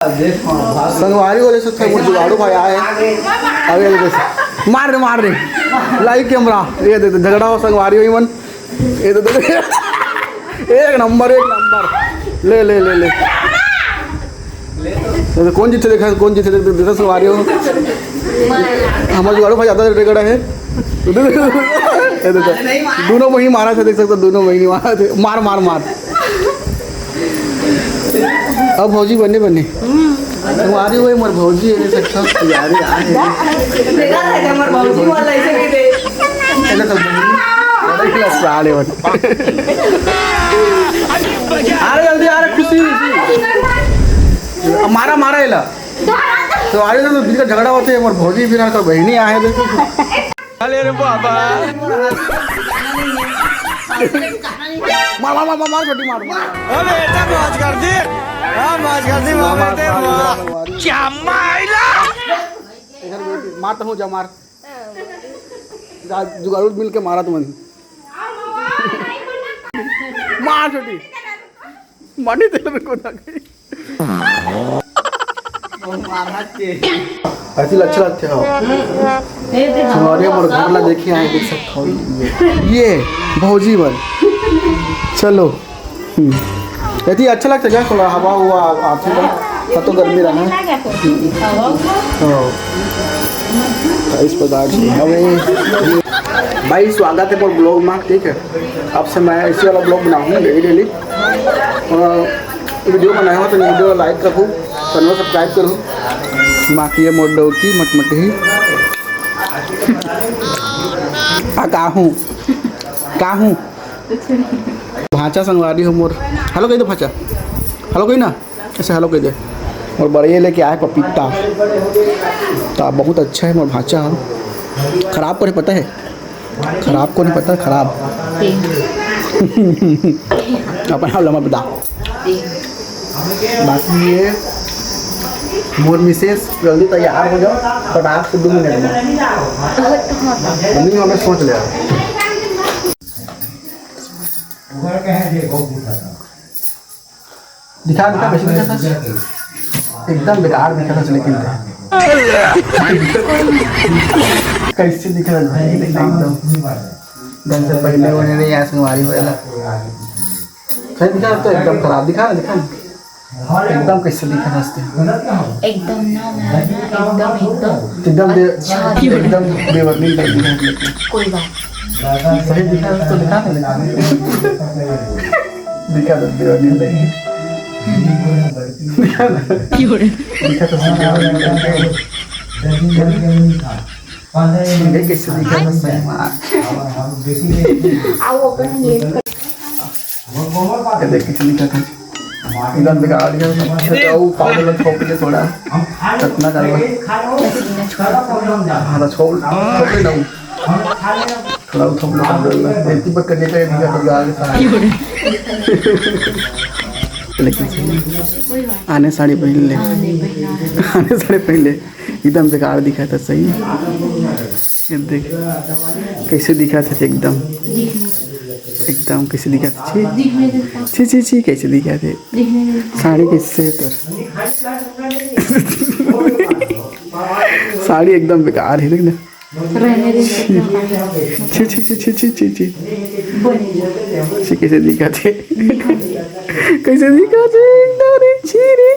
संगवारी वाले से थे जुगाड़ू भाई आए अबे जैसे मार रे लाइव कैमरा ये दे झगड़ा हो संगवारी हुई मन ये दे एक नंबर ले ले ले ले तो कौन जीते देखा संगवारी हो हमारे जुगाड़ू भाई ज़्यादा रेगड़ा है दोनों वही मारा था देख सकते दोनों वही मारा थे मार अब भौजी बने तुम्हारी वही मोर भौजी है सकता यार देखा है मोर भौजी वाला ऐसे भी दे पहले तो बड़ा साले बन अरे जल्दी आ रहा खुशी मारा एला तो आरे तो दिल का झगड़ा होते है मोर भौजी बिना तो बहनी आए देखो अरे रे बाबा मार छोटी मार अबे बेटा मौज कर दी मौज कर दी बेटे क्या माइला मार तो हूँ जा मार जुगाड़ू मिल के मारा तुम मार छोटी मानी तेरे में कोना गई ऐसी अच्छा लगते हो हमारे मोर घरला देखिए आए देख सकते हो ये भौजी बन चलो यदि अच्छा लगता क्या थोड़ा हवा हुआ आपसे तो गर्मी रहा इस प्रकार से हमें भाई स्वागत है पर ब्लॉग में ठीक है अब से मैं इसी वाला ब्लॉग बनाऊँगा डेली वीडियो बनाया हुआ तो वीडियो लाइक रखूँ चैनल सब्सक्राइब करूँ बाकी ये मोडो की मटमट ही का हूँ भाचा संगवारी हो मोर हेलो कही दो भाचा हेलो कही ना ऐसे हेलो कही दे और बड़े लेके आए पपीता तो बहुत अच्छा है मोर भाचा खराब को नहीं पता है खराब को नहीं पता है खराब अपना लम्बा बता बाकी ये मोर मिसेस जल्दी तैयार हो जाओ फटाक से 2 मिनट में हमें सोच लिया दिखा एकदम बेकार दिखा था लेकिन कैसे दिख रहा है एकदम से पहले होने नहीं आया संगवारी वाला सही दिखा तो एकदम खराब दिखा एकदम कैसे दिखा रास्ते एकदम एकदम बेवरनी दिखा कोई बात सही दिखा तो दिखा दिखा तो बेवरनी दिखा तो कैसे दिखा कैसे दिखा था एकदम बेकार दिखा पाउडर थोप ले थोड़ा कितना हाँ छोड़ ना थोड़ा थोप लो पाउडर पर करने का दिखा तो लेकिन आने साड़ी पहन ले एकदम बेकार दिखा था सही देख कैसे दिखा था एकदम कैसे दिखा था छी कैसे दिखा थे साड़ी कैसे तो साड़ी एकदम बेकार है देखना छी कैसे दिखा थे एकदम छी रे